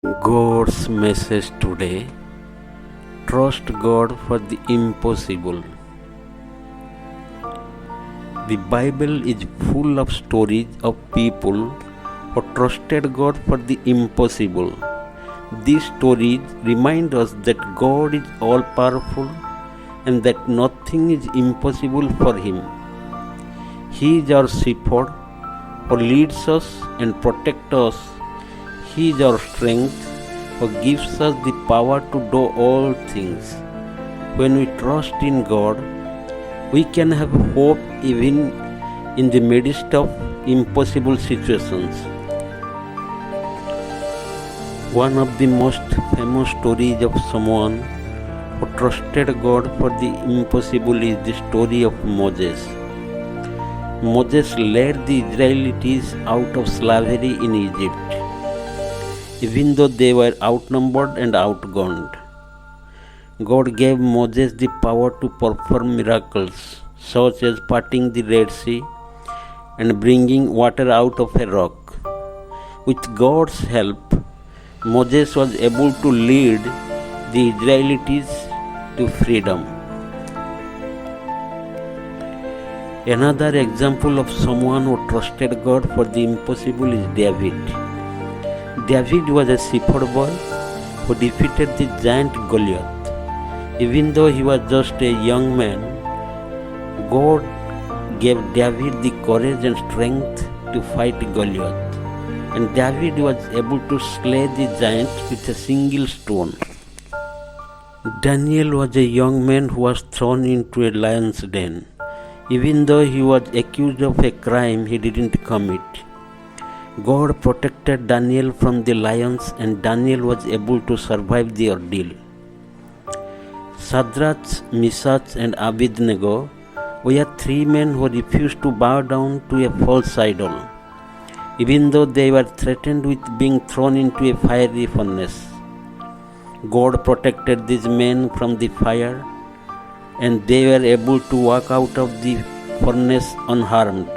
God's message today: trust God for the impossible. The Bible is full of stories of people who trusted God for the impossible. These stories remind us that God is all powerful and that nothing is impossible for Him. He is our shepherd who leads us and protects us. He is our strength who gives us the power to do all things. When we trust in God, we can have hope even in the midst of impossible situations. One of the most famous stories of someone who trusted God for the impossible is the story of Moses. Moses led the Israelites out of slavery in Egypt, even though they were outnumbered and outgunned. God gave Moses the power to perform miracles, such as parting the Red Sea and bringing water out of a rock. With God's help, Moses was able to lead the Israelites to freedom. Another example of someone who trusted God for the impossible is David. David was a shepherd boy who defeated the giant Goliath. Even though he was just a young man, God gave David the courage and strength to fight Goliath, and David was able to slay the giant with a single stone. Daniel was a young man who was thrown into a lion's den. Even though he was accused of a crime he didn't commit, God protected Daniel from the lions, and Daniel was able to survive the ordeal. Shadrach, Meshach, and Abednego were three men who refused to bow down to a false idol, even though they were threatened with being thrown into a fiery furnace. God protected these men from the fire, and they were able to walk out of the furnace unharmed.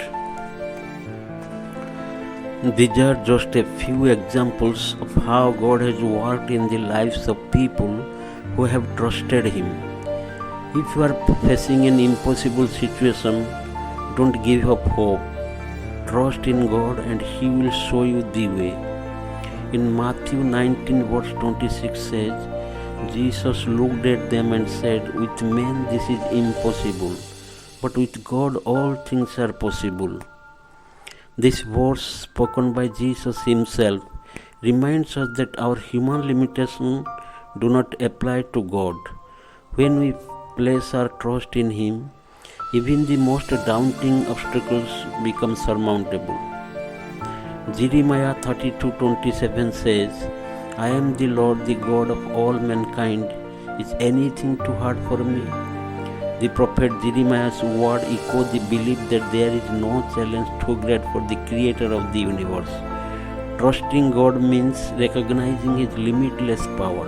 These are just a few examples of how God has worked in the lives of people who have trusted Him. If you are facing an impossible situation, don't give up hope. Trust in God and He will show you the way. In Matthew 19 verse 26 says, Jesus looked at them and said, "With men this is impossible, but with God all things are possible." This verse, spoken by Jesus Himself, reminds us that our human limitations do not apply to God. When we place our trust in Him, even the most daunting obstacles become surmountable. Jeremiah 32:27 says, "I am the Lord, the God of all mankind. Is anything too hard for me?" The prophet Jeremiah's word echoed the belief that there is no challenge too great for the Creator of the universe. Trusting God means recognizing His limitless power.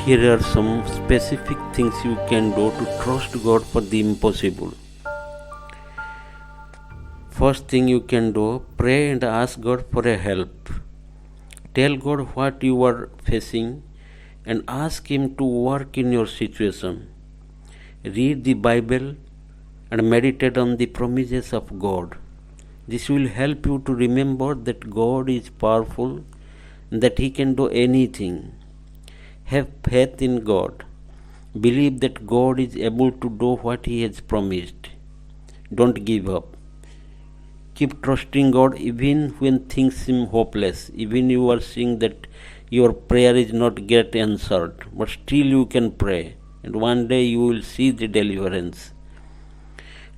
Here are some specific things you can do to trust God for the impossible. First thing you can do, pray and ask God for a help. Tell God what you are facing and ask Him to work in your situation. Read the Bible and meditate on the promises of God. This will help you to remember that God is powerful and that He can do anything. Have faith in God. Believe that God is able to do what He has promised. Don't give up. Keep trusting God even when things seem hopeless, even you are seeing that your prayer is not get answered, but still you can pray, and one day you will see the deliverance.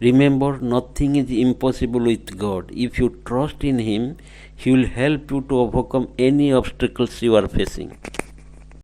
Remember, nothing is impossible with God. If you trust in Him, He will help you to overcome any obstacles you are facing.